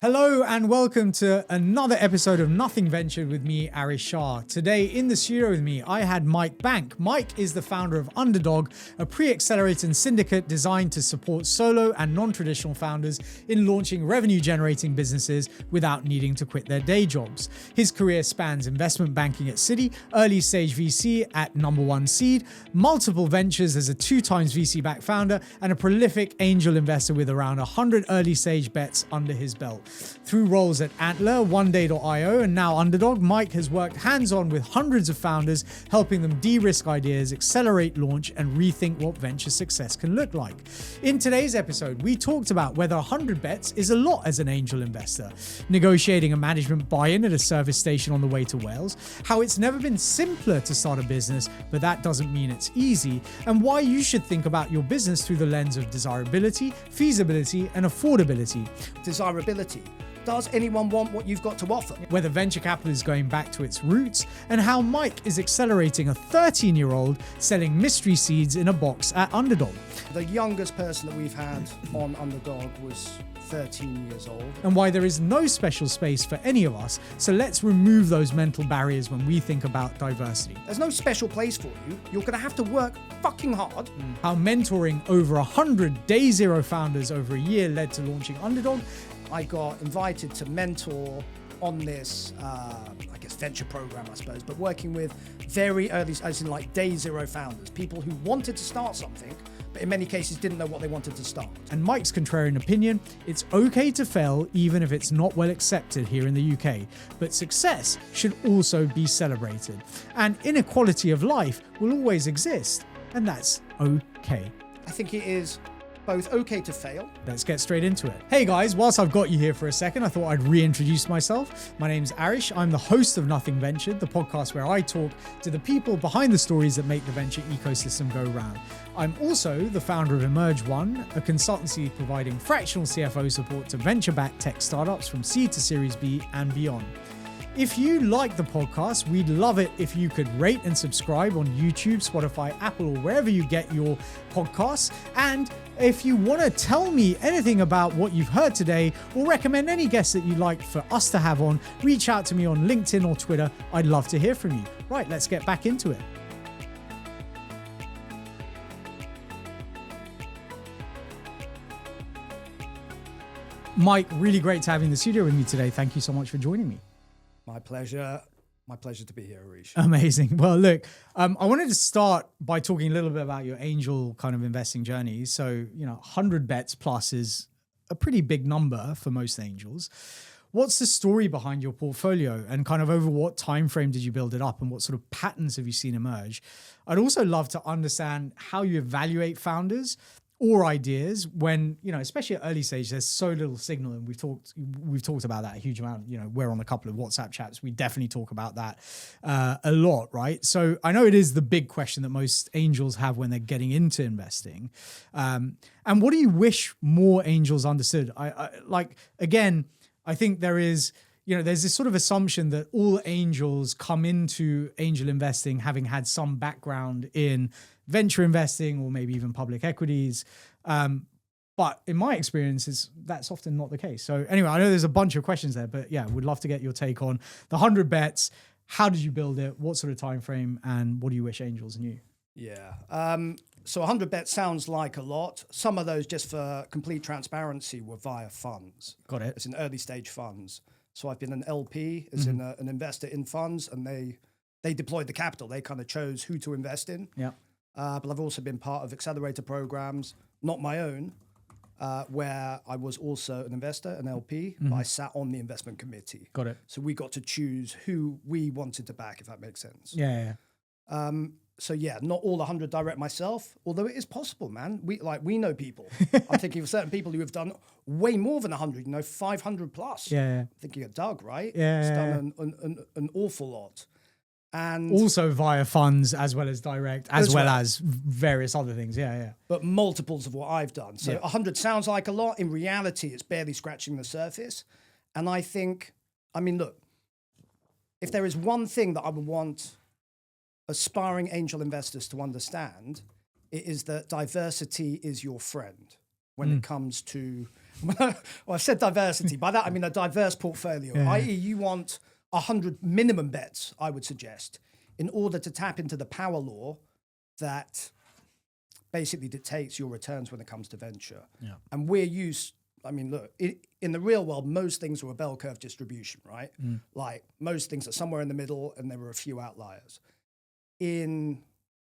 Hello and welcome to another episode of Nothing Ventured with me, Aarish Shah. Today in the studio with me, I had Mike Bank. Mike is the founder of Underdog, a pre-accelerating syndicate designed to support solo and non-traditional founders in launching revenue-generating businesses without needing to quit their day jobs. His career spans investment banking at Citi, early stage VC at number one seed, multiple ventures as a 2x VC-backed founder, and a prolific angel investor with around 100 early stage bets under his belt. Through roles at Antler, OneDay.io, and now Underdog, Mike has worked hands-on with hundreds of founders, helping them de-risk ideas, accelerate launch, and rethink what venture success can look like. In today's episode, we talked about whether 100 bets is a lot as an angel investor, negotiating a management buy-in at a service station on the way to Wales, how it's never been simpler to start a business, but that doesn't mean it's easy, and why you should think about your business through the lens of desirability, feasibility, and affordability. Desirability. Does anyone want what you've got to offer? Whether venture capital is going back to its roots, and how Mike is accelerating a 13-year-old selling mystery seeds in a box at Underdog. The youngest person that we've had on Underdog was 13 years old. And why there is no special space for any of us, so let's remove those mental barriers when we think about diversity. There's no special place for you. You're going to have to work fucking hard. How mentoring over 100 DayZero founders over a year led to launching Underdog. I got invited to mentor on this, venture program, I suppose, but working with very early, as in like DayZero founders, people who wanted to start something, but in many cases didn't know what they wanted to start. And Mike's contrarian opinion, it's okay to fail even if it's not well accepted here in the UK, but success should also be celebrated. And inequality of life will always exist, and that's okay. I think it is both okay to fail. Let's get straight into it. Hey guys, whilst I've got you here for a second, I thought I'd reintroduce myself. My name's Aarish. I'm the host of Nothing Ventured, the podcast where I talk to the people behind the stories that make the venture ecosystem go round. I'm also the founder of Emerge One, a consultancy providing fractional CFO support to venture-backed tech startups from seed to Series B and beyond. If you like the podcast, we'd love it if you could rate and subscribe on YouTube, Spotify, Apple, or wherever you get your podcasts. And if you want to tell me anything about what you've heard today or recommend any guests that you'd like for us to have on, reach out to me on LinkedIn or Twitter. I'd love to hear from you. Right, let's get back into it. Mike, really great to have you in the studio with me today. Thank you so much for joining me. My pleasure. My pleasure to be here, Aarish. Amazing. Well, look, I wanted to start by talking a little bit about your angel kind of investing journey. So, 100 bets plus is a pretty big number for most angels. What's the story behind your portfolio and kind of over what time frame did you build it up and what sort of patterns have you seen emerge? I'd also love to understand how you evaluate founders or ideas when, especially at early stage, there's so little signal. And we've talked about that a huge amount. We're on a couple of WhatsApp chats. We definitely talk about that a lot, right? So I know it is the big question that most angels have when they're getting into investing. And what do you wish more angels understood? I think there is, there's this sort of assumption that all angels come into angel investing having had some background in venture investing or maybe even public equities. But in my experience, that's often not the case. So anyway, I know there's a bunch of questions there, but yeah, would love to get your take on the 100 bets. How did you build it? What sort of time frame? And what do you wish angels knew? Yeah. So 100 bets sounds like a lot. Some of those, just for complete transparency, were via funds. Got it. It's in early stage funds. So I've been an LP, as in an investor in funds, and they deployed the capital. They kind of chose who to invest in. Yeah. But I've also been part of accelerator programs, not my own, where I was also an investor, an LP, but I sat on the investment committee. Got it. So we got to choose who we wanted to back, if that makes sense. Yeah. So yeah, not all 100 direct myself, although it is possible, man. We know people. I'm thinking of certain people who have done way more than 100, 500 plus. Yeah. I'm thinking of Doug, right? Yeah. He's done an awful lot. And also via funds as well as direct, as well as various other things. Yeah. But multiples of what I've done. So 100 sounds like a lot. In reality, it's barely scratching the surface. And I think, look, if there is one thing that I would want aspiring angel investors to understand, it is that diversity is your friend when it comes to well, I said diversity. By that, I mean a diverse portfolio, i.e. you want 100 minimum bets, I would suggest, in order to tap into the power law that basically dictates your returns when it comes to venture. Yeah. And we're used, I mean, look, in the real world, most things are a bell curve distribution, right? Like most things are somewhere in the middle and there are a few outliers. In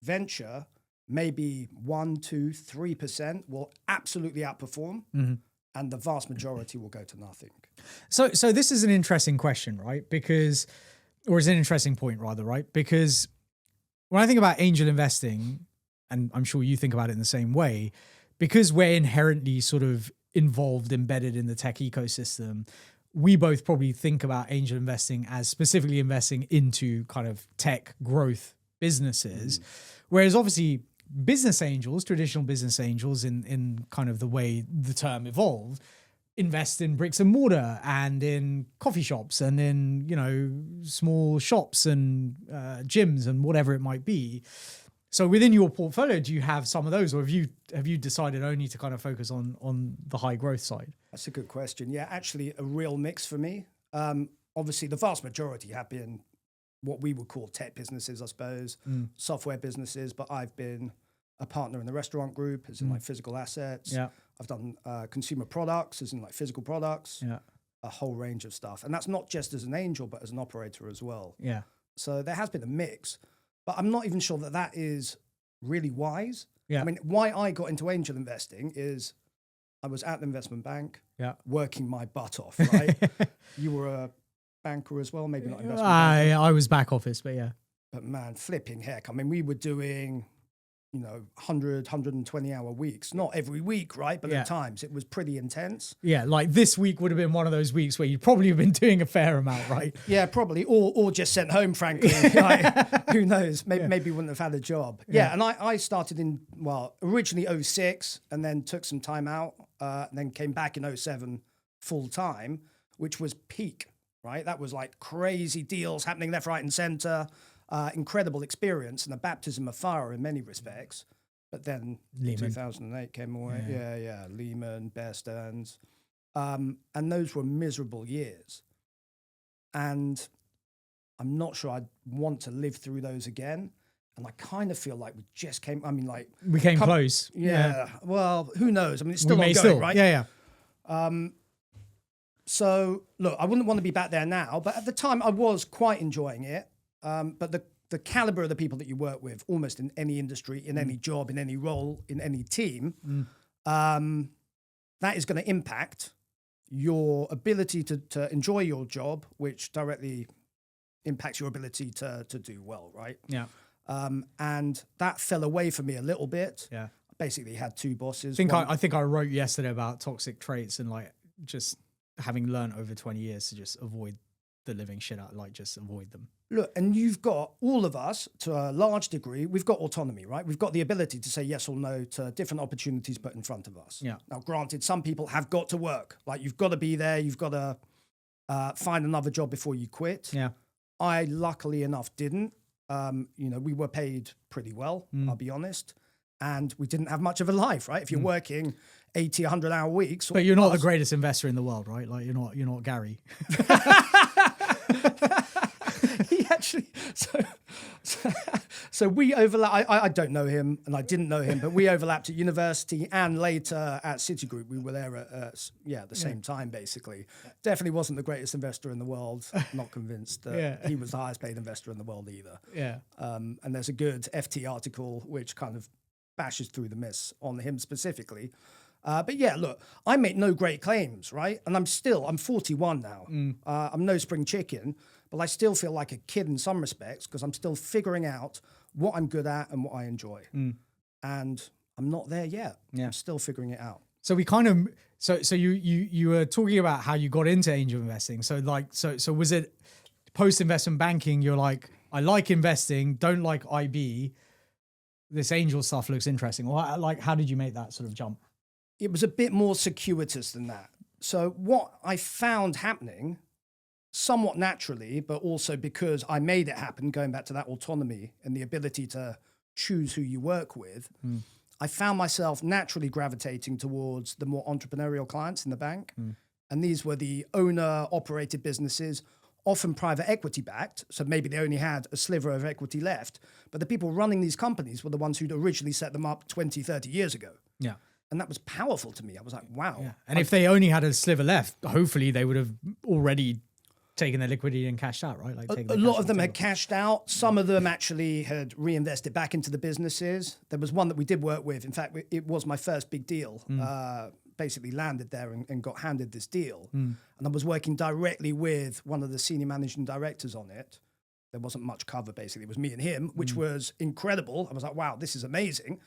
venture, maybe 1%, 2%, 3% will absolutely outperform, and the vast majority will go to nothing. So this is an interesting question, right? Because, or it's an interesting point rather, right? Because when I think about angel investing, and I'm sure you think about it in the same way, because we're inherently sort of involved, embedded in the tech ecosystem, we both probably think about angel investing as specifically investing into kind of tech growth businesses. Whereas obviously business angels, traditional business angels in kind of the way the term evolved, invest in bricks and mortar and in coffee shops and in, you know, small shops and gyms and whatever it might be. So within your portfolio, do you have some of those, or have you decided only to kind of focus on the high growth side? That's a good question. Yeah, actually a real mix for me. Obviously the vast majority have been what we would call tech businesses, I suppose, software businesses, but I've been a partner in the restaurant group, as in like physical assets. Yeah. I've done consumer products, as in like physical products, a whole range of stuff. And that's not just as an angel, but as an operator as well. Yeah. So there has been a mix, but I'm not even sure that that is really wise. Yeah. I mean, why I got into angel investing is I was at the investment bank, working my butt off, right? You were a banker as well, maybe not investment banker. I was back office, but yeah. But man, flipping heck. I mean, we were doing, you know, 100, 120 hour weeks, not every week, right? But at times it was pretty intense. Yeah, like this week would have been one of those weeks where you'd probably have been doing a fair amount, right? Yeah, probably. Or just sent home, frankly. Like, who knows? Maybe wouldn't have had a job. Yeah, and I started in, well, originally 06 and then took some time out and then came back in 07 full time, which was peak, right? That was like crazy deals happening left, right and center. Incredible experience and a baptism of fire in many respects. But then 2008 came away. Yeah. Lehman, Bear Stearns. And those were miserable years. And I'm not sure I'd want to live through those again. And I kind of feel like we just came, I mean, like... We came close. Yeah. Well, who knows? I mean, it's still ongoing, right? Yeah. So, look, I wouldn't want to be back there now. But at the time, I was quite enjoying it. But the caliber of the people that you work with, almost in any industry, in any job, in any role, in any team, that is going to impact your ability to enjoy your job, which directly impacts your ability to do well, right? Yeah. And that fell away for me a little bit. Yeah. Basically had two bosses. I think I wrote yesterday about toxic traits and like just having learned over 20 years to just avoid the living shit out, like just avoid them. Look, and you've got, all of us, to a large degree, we've got autonomy, right? We've got the ability to say yes or no to different opportunities put in front of us. Yeah. Now, granted, some people have got to work. Like, you've got to be there. You've got to find another job before you quit. Yeah. I, luckily enough, didn't. You know, we were paid pretty well, I'll be honest. And we didn't have much of a life, right? If you're working 80, 100-hour weeks. But you're not the greatest investor in the world, right? Like, you're not Gary. He actually, so we overlap. I don't know him and I didn't know him, but we overlapped at university and later at Citigroup. We were there at the same time, basically. Definitely wasn't the greatest investor in the world. Not convinced that he was the highest paid investor in the world either. Yeah. And there's a good FT article which kind of bashes through the myths on him specifically. But yeah, look, I make no great claims, right? And I'm 41 now. I'm no spring chicken, but I still feel like a kid in some respects because I'm still figuring out what I'm good at and what I enjoy. And I'm not there yet. I'm still figuring it out. So we kind of, so you were talking about how you got into angel investing. So like, so was it post-investment banking? You're like, I like investing, don't like IB. This angel stuff looks interesting. Well, like, how did you make that sort of jump? It was a bit more circuitous than that. So what I found happening, somewhat naturally, but also because I made it happen, going back to that autonomy and the ability to choose who you work with, I found myself naturally gravitating towards the more entrepreneurial clients in the bank. And these were the owner-operated businesses, often private equity backed. So maybe they only had a sliver of equity left. But the people running these companies were the ones who'd originally set them up 20, 30 years ago. Yeah. And that was powerful to me. I was like, wow. Yeah. And if they only had a sliver left, hopefully they would have already taken their liquidity and cashed out, right? Like A lot of them had cashed out. Some of them actually had reinvested back into the businesses. There was one that we did work with. In fact, it was my first big deal. Basically landed there and got handed this deal. And I was working directly with one of the senior managing directors on it. There wasn't much cover, basically. It was me and him, which was incredible. I was like, wow, this is amazing.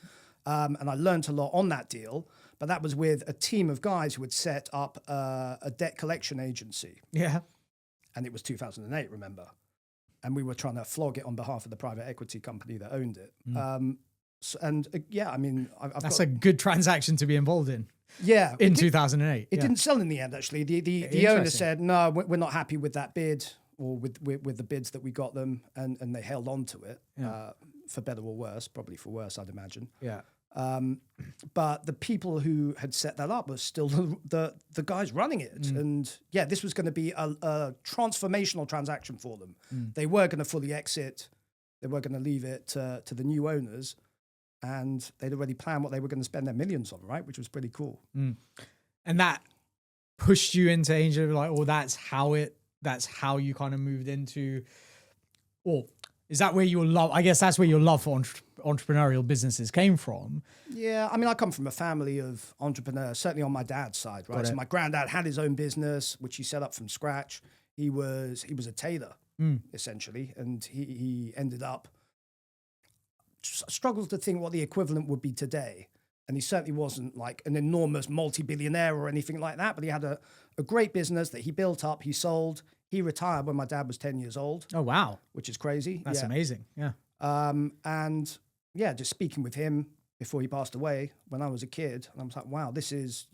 And I learned a lot on that deal. But that was with a team of guys who had set up a debt collection agency. Yeah. And it was 2008, remember? And we were trying to flog it on behalf of the private equity company that owned it. I mean, that's a good transaction to be involved in. Yeah. In 2008. It didn't sell in the end, actually. The owner said, no, we're not happy with that bid or with the bids that we got them. And they held on to it for better or worse, probably for worse, I'd imagine. Yeah. But the people who had set that up were still the guys running it. And yeah, this was going to be a transformational transaction for them. They were going to fully exit. They were going to leave it to the new owners. And they'd already planned what they were going to spend their millions on, right? Which was pretty cool. And that pushed you into angel, like, oh, that's how you kind of moved into, or is that where your love, I guess that's where your love for entrepreneurial businesses came from? Yeah. I mean, I come from a family of entrepreneurs, certainly on my dad's side, right? So my granddad had his own business, which he set up from scratch. He was a tailor, essentially. And he ended up, struggled to think what the equivalent would be today. And he certainly wasn't like an enormous multi-billionaire or anything like that, but he had a great business that he built up, he sold. He retired when my dad was 10 years old. Oh, wow. Which is crazy. That's amazing. Yeah. And yeah, just speaking with him before he passed away when I was a kid, and I was like, wow, this is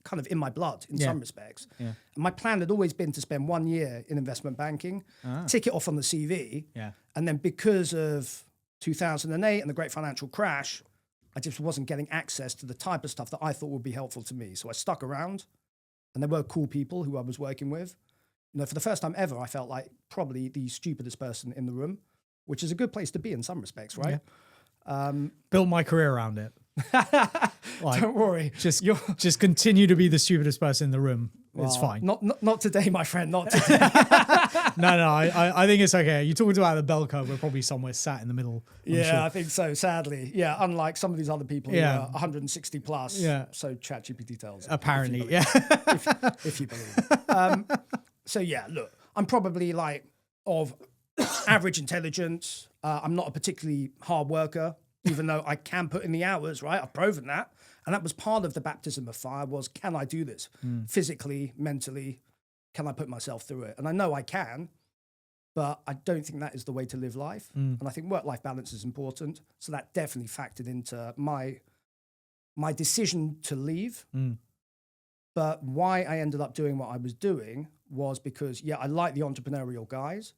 kind of in my blood in some respects. Yeah. And my plan had always been to spend 1 year in investment banking, tick it off on the CV. Yeah. And then because of 2008 and the great financial crash, I just wasn't getting access to the type of stuff that I thought would be helpful to me. So I stuck around, and there were cool people who I was working with. You know, for the first time ever, I felt like probably the stupidest person in the room, which is a good place to be in some respects, right? Yeah. Built my career around it. Like, don't worry. Just continue to be the stupidest person in the room. Well, it's fine. Not today, my friend. Not today. No. I think it's okay. You talked about the bell curve. We're probably somewhere sat in the middle. Yeah, I think so. Sadly, yeah. Unlike some of these other people who are 160 plus. Yeah. So ChatGPT tells. Apparently, if you believe it. So yeah, look, I'm probably like of average intelligence. I'm not a particularly hard worker, even though I can put in the hours, right? I've proven that. And that was part of the baptism of fire was, can I do this? Physically, mentally, can I put myself through it? And I know I can, but I don't think that is the way to live life. And I think work-life balance is important. So that definitely factored into my decision to leave. But why I ended up doing what I was doing was because, I like the entrepreneurial guys.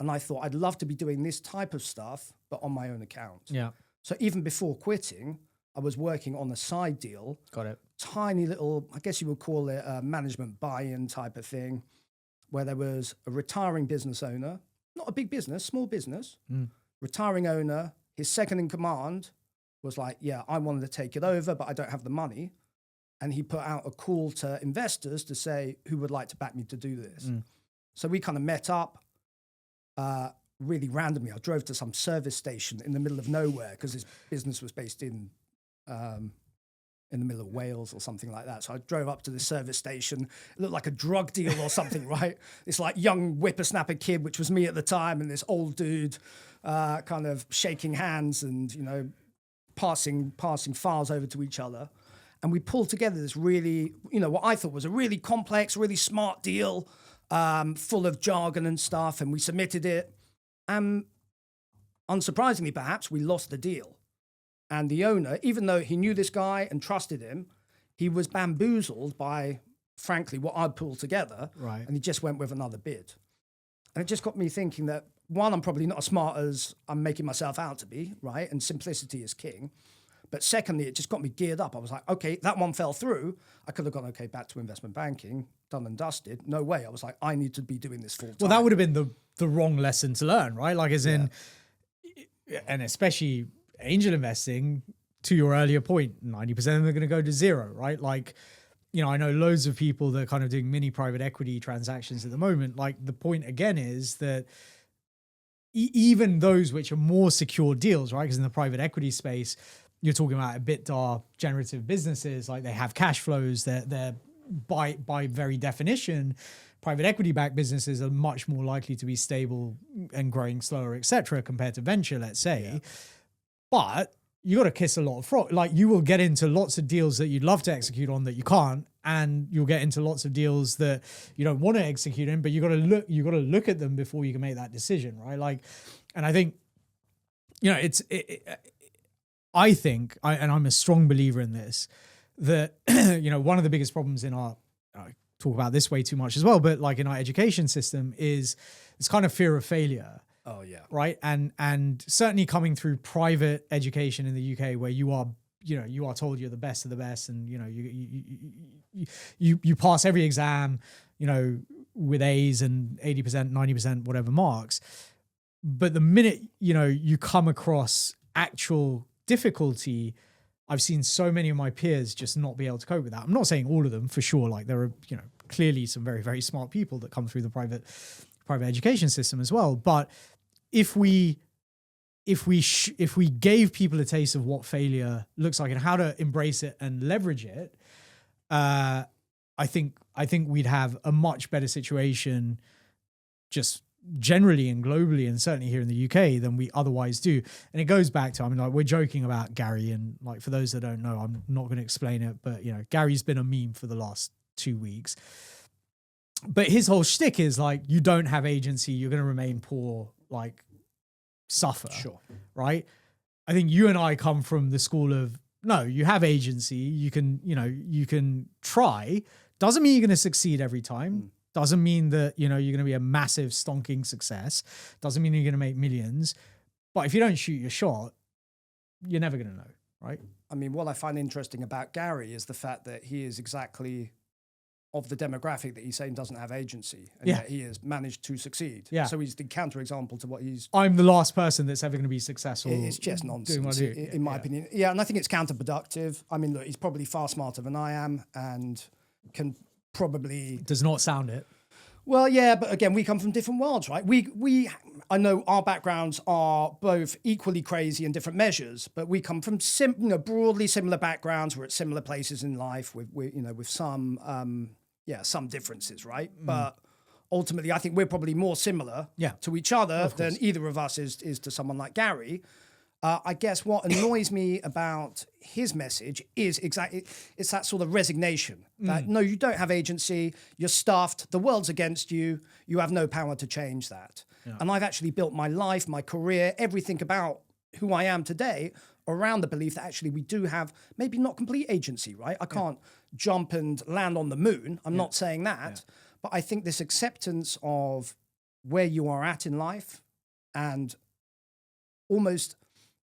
And I thought I'd love to be doing this type of stuff, but on my own account. Yeah. So even before quitting, I was working on a side deal. Got it. Tiny little, I guess you would call it a management buy-in type of thing, where there was a retiring business owner, not a big business, small business, retiring owner. His second in command was like, I wanted to take it over, but I don't have the money. And he put out a call to investors to say, who would like to back me to do this? So we kind of met up really randomly. I drove to some service station in the middle of nowhere because his business was based in the middle of Wales or something like that. So I drove up to the service station. It looked like a drug deal or something, right? This like young whippersnapper kid, which was me at the time, and this old dude kind of shaking hands and, passing files over to each other. And we pulled together this really, what I thought was a really complex, really smart deal, full of jargon and stuff. And we submitted it. And unsurprisingly, perhaps, we lost the deal. And the owner, even though he knew this guy and trusted him, he was bamboozled by, frankly, what I'd pulled together. Right. And he just went with another bid. And it just got me thinking that, one, I'm probably not as smart as I'm making myself out to be, right? And simplicity is king. But secondly, it just got me geared up. I was like, okay, that one fell through. I could have gone, okay, back to investment banking, done and dusted. No way. I was like, I need to be doing this full time. Well, that would have been the wrong lesson to learn, right? Like as in, and especially angel investing, to your earlier point, 90% of them are going to go to zero, right? Like, you know, I know loads of people that are kind of doing mini private equity transactions at the moment. Like the point again is that even those which are more secure deals, right? Because in the private equity space, you're talking about EBITDA generative businesses, like they have cash flows. They're by very definition, private equity backed businesses are much more likely to be stable and growing slower, et cetera, compared to venture, let's say. Yeah. But you got to kiss a lot of frog. Like you will get into lots of deals that you'd love to execute on that you can't, and you'll get into lots of deals that you don't want to execute in. But you got to look at them before you can make that decision, right? Like, and I think, you know, I think, and I'm a strong believer in this, that, you know, one of the biggest problems in I talk about this way too much as well, but like in our education system is this kind of fear of failure. Oh yeah. Right. And certainly coming through private education in the UK, where you are told you're the best of the best, and, you know, you pass every exam, you know, with A's and 80%, 90%, whatever marks. But the minute, you know, you come across actual difficulty, I've seen so many of my peers just not be able to cope with that. I'm not saying all of them, for sure. Like there are, you know, clearly some very, very smart people that come through the private education system as well. But if we gave people a taste of what failure looks like and how to embrace it and leverage it, I think we'd have a much better situation just generally and globally, and certainly here in the UK, than we otherwise do. And it goes back to, I mean, like we're joking about Gary, and like for those that don't know, I'm not going to explain it, but you know, Gary's been a meme for the last 2 weeks. But his whole shtick is like, you don't have agency, you're going to remain poor, like suffer. Sure. Right? I think you and I come from the school of, no, you have agency, you can try. Doesn't mean you're going to succeed every time. Doesn't mean that, you know, you're going to be a massive stonking success. Doesn't mean you're going to make millions. But if you don't shoot your shot, you're never going to know, right? I mean, what I find interesting about Gary is the fact that he is exactly of the demographic that he's saying doesn't have agency, and yet he has managed to succeed. Yeah. So he's the counterexample to what he's... I'm the last person that's ever going to be successful. It's just nonsense, in my opinion. Yeah, and I think it's counterproductive. I mean, look, he's probably far smarter than I am and can probably... Does not sound it. Well, yeah, but again, we come from different worlds, right? I know our backgrounds are both equally crazy in different measures, but we come from broadly similar backgrounds. We're at similar places in life with some differences, right? But ultimately, I think we're probably more similar to each other than either of us is to someone like Gary. I guess what annoys me about his message is it's that sort of resignation that, no, you don't have agency, you're stuffed, the world's against you, you have no power to change that. Yeah. And I've actually built my life, my career, everything about who I am today around the belief that actually we do have maybe not complete agency, right? I can't jump and land on the moon. I'm not saying that. Yeah. But I think this acceptance of where you are at in life and almost...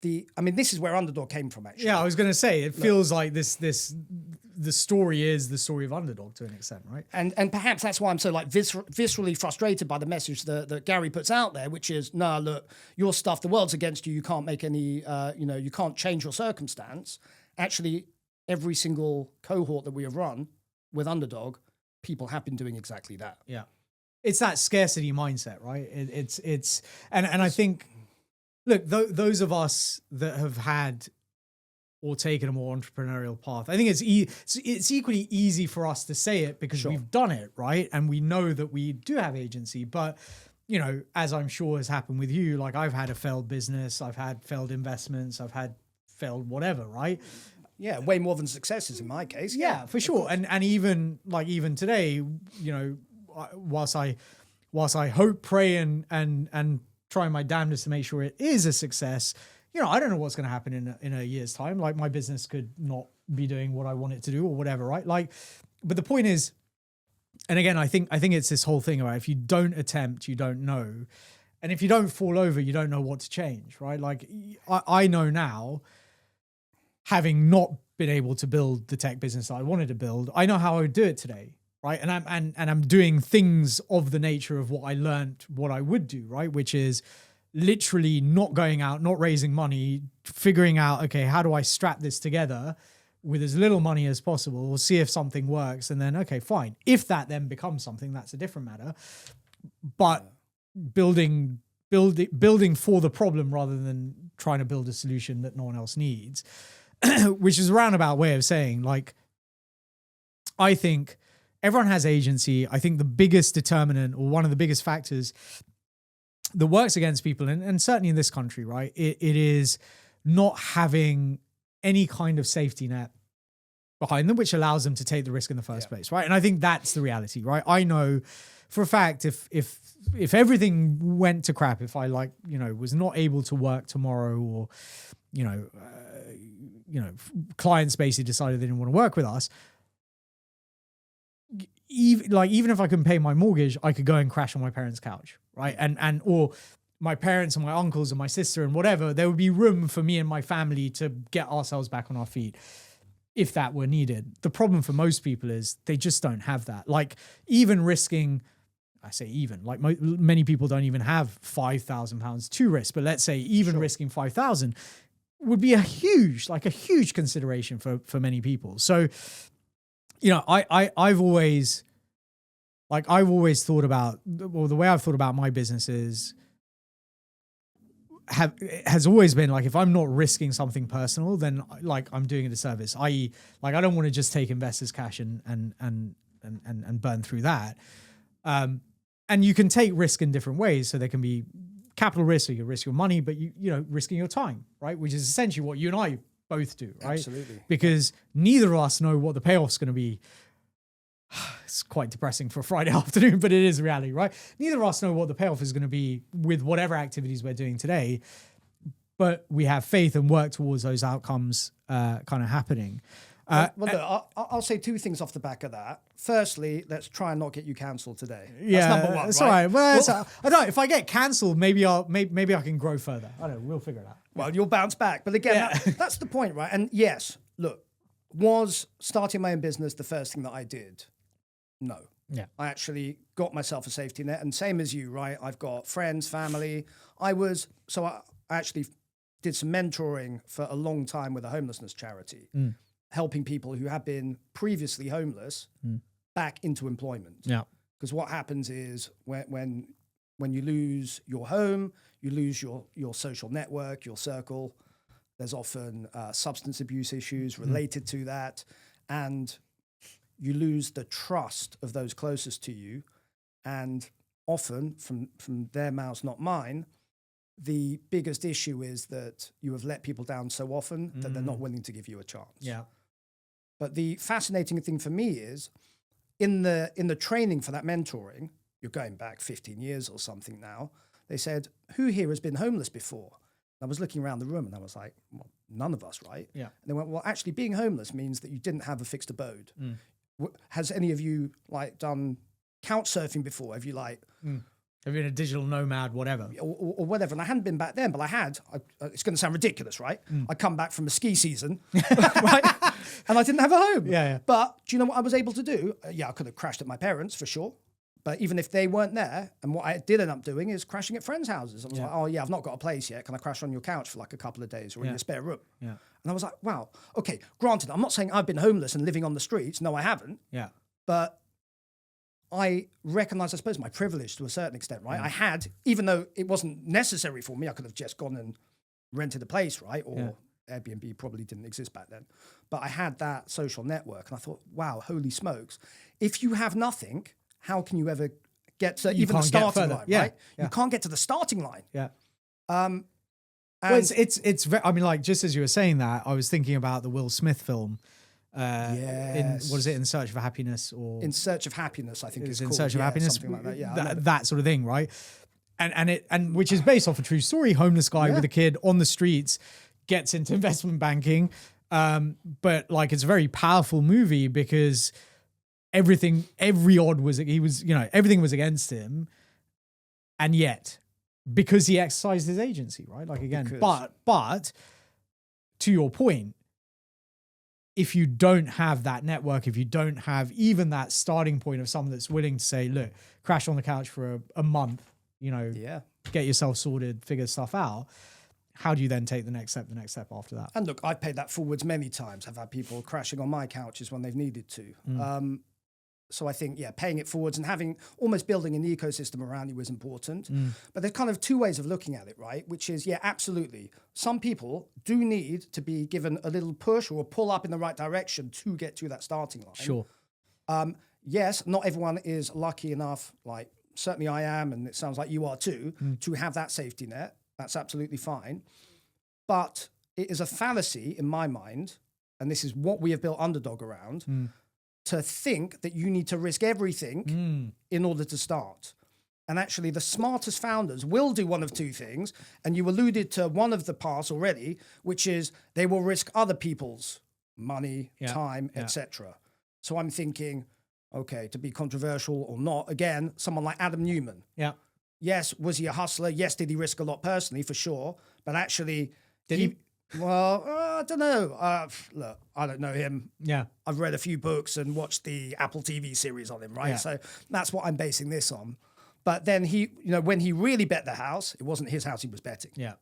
this is where Underdog came from, actually. Yeah, I was going to say, it feels like the story is the story of Underdog to an extent, right? And perhaps that's why I'm so like viscerally frustrated by the message that Gary puts out there, which is, no, look, your stuff, the world's against you, you can't make any, you can't change your circumstance. Actually, every single cohort that we have run with Underdog, people have been doing exactly that. Yeah. It's that scarcity mindset, right? And I think... Look, those of us that have had or taken a more entrepreneurial path, I think it's equally easy for us to say it because we've done it, right? And we know that we do have agency. But, you know, as I'm sure has happened with you, like I've had a failed business, I've had failed investments, I've had failed whatever, right? Yeah, way more than successes in my case. Yeah, for sure. And even today, you know, whilst I hope, pray, and trying my damnedest to make sure it is a success, you know, I don't know what's going to happen in a year's time. Like my business could not be doing what I want it to do or whatever, right? Like, but the point is, and again, I think it's this whole thing about if you don't attempt, you don't know. And if you don't fall over, you don't know what to change, right? Like I know now, having not been able to build the tech business that I wanted to build, I know how I would do it today, right? And I'm doing things of the nature of what I learned, what I would do, right? Which is literally not going out, not raising money, figuring out, okay, how do I strap this together with as little money as possible, see if something works, and then, okay, fine. If that then becomes something, that's a different matter. But building for the problem rather than trying to build a solution that no one else needs, which is a roundabout way of saying, like, I think everyone has agency. I think the biggest determinant, or one of the biggest factors that works against people, and certainly in this country, right, it is not having any kind of safety net behind them, which allows them to take the risk in the first place, right? And I think that's the reality, right? I know for a fact if everything went to crap, if I was not able to work tomorrow, or clients basically decided they didn't want to work with us, even if I couldn't pay my mortgage, I could go and crash on my parents' couch, right? Or my parents and my uncles and my sister and whatever, there would be room for me and my family to get ourselves back on our feet if that were needed. The problem for most people is they just don't have that. Like, even risking, I say even, like many people don't even have £5,000 to risk, but let's say even risking 5,000 would be a huge consideration for many people. So, I've always thought about, well, the way I've thought about my businesses has always been like, if I'm not risking something personal, then like I'm doing a disservice. I.e., like, I don't want to just take investors' cash and burn through that. And you can take risk in different ways. So there can be capital risk, so you can risk your money, but risking your time, right? Which is essentially what you and I both do, right? Absolutely. Because neither of us know what the payoff's going to be. It's quite depressing for a Friday afternoon, but it is reality, right? Neither of us know what the payoff is going to be with whatever activities we're doing today, but we have faith and work towards those outcomes kind of happening. Look, I'll say two things off the back of that. Firstly, let's try and not get you cancelled today. Yeah, that's number one. It's right? all right. Well, I don't know. If I get cancelled, maybe I can grow further. I don't know. We'll figure it out. Well, you'll bounce back. But again, that's the point, right? And yes, look, was starting my own business the first thing that I did? No. Yeah. I actually got myself a safety net, and same as you, right? I've got friends, family. I actually did some mentoring for a long time with a homelessness charity, helping people who have been previously homeless back into employment. Yeah. Because what happens is when you lose your home, you lose your social network, your circle. There's often substance abuse issues related to that, and you lose the trust of those closest to you. And often, from their mouths, not mine, the biggest issue is that you have let people down so often that they're not willing to give you a chance. Yeah. But the fascinating thing for me is in the training for that mentoring, you're going back 15 years or something now, they said, who here has been homeless before? And I was looking around the room and I was like, well, none of us, right? Yeah. And they went, well, actually being homeless means that you didn't have a fixed abode. Has any of you done couch surfing before? Have you have you been a digital nomad, whatever? Or whatever. And I hadn't been back then, but I had. It's going to sound ridiculous, right? I come back from a ski season, right? And I didn't have a home. Yeah. But do you know what I was able to do? I could have crashed at my parents for sure. But even if they weren't there, and what I did end up doing is crashing at friends' houses. I was like, oh yeah, I've not got a place yet. Can I crash on your couch for like a couple of days or in your spare room? Yeah. And I was like, wow, okay, granted, I'm not saying I've been homeless and living on the streets. No, I haven't. Yeah. But I recognize, I suppose, my privilege to a certain extent, right? I had, even though it wasn't necessary for me, I could have just gone and rented a place, right? Or Airbnb probably didn't exist back then. But I had that social network and I thought, wow, holy smokes. If you have nothing, how can you ever get to even the starting line, right? Yeah. You can't get to the starting line. Yeah. And well, it's very, I mean, like, just as you were saying that, I was thinking about the Will Smith film. In what is it, In Search of Happiness, or In Search of Happiness, I think it's In called. Search of Happiness, something like that. Yeah, that sort of thing, right? And which is based off a true story. Homeless guy with a kid on the streets gets into investment banking, but like, it's a very powerful movie because everything was against him, and yet because he exercised his agency, right? Like, again, but to your point, if you don't have that network, if you don't have even that starting point of someone that's willing to say, look, crash on the couch for a month, get yourself sorted, figure stuff out, how do you then take the next step after that? And look, I've paid that forwards many times. I've had people crashing on my couches when they've needed to. So I think, paying it forwards and almost building an ecosystem around you is important. But there's kind of two ways of looking at it, right? Which is, absolutely. Some people do need to be given a little push or a pull up in the right direction to get to that starting line. Sure. Yes, not everyone is lucky enough, like certainly I am, and it sounds like you are too, to have that safety net. That's absolutely fine. But it is a fallacy in my mind, and this is what we have built Underdog around, to think that you need to risk everything in order to start. And actually, the smartest founders will do one of two things. And you alluded to one of the paths already, which is they will risk other people's money, time, etc. So I'm thinking, okay, to be controversial or not, again, someone like Adam Newman. Yeah. Yes, was he a hustler? Yes, did he risk a lot personally, for sure. But actually, did he? Well, I don't know. Look, I don't know him. Yeah. I've read a few books and watched the Apple TV series on him, right? Yeah. So that's what I'm basing this on. But then when he really bet the house, it wasn't his house he was betting. Yeah.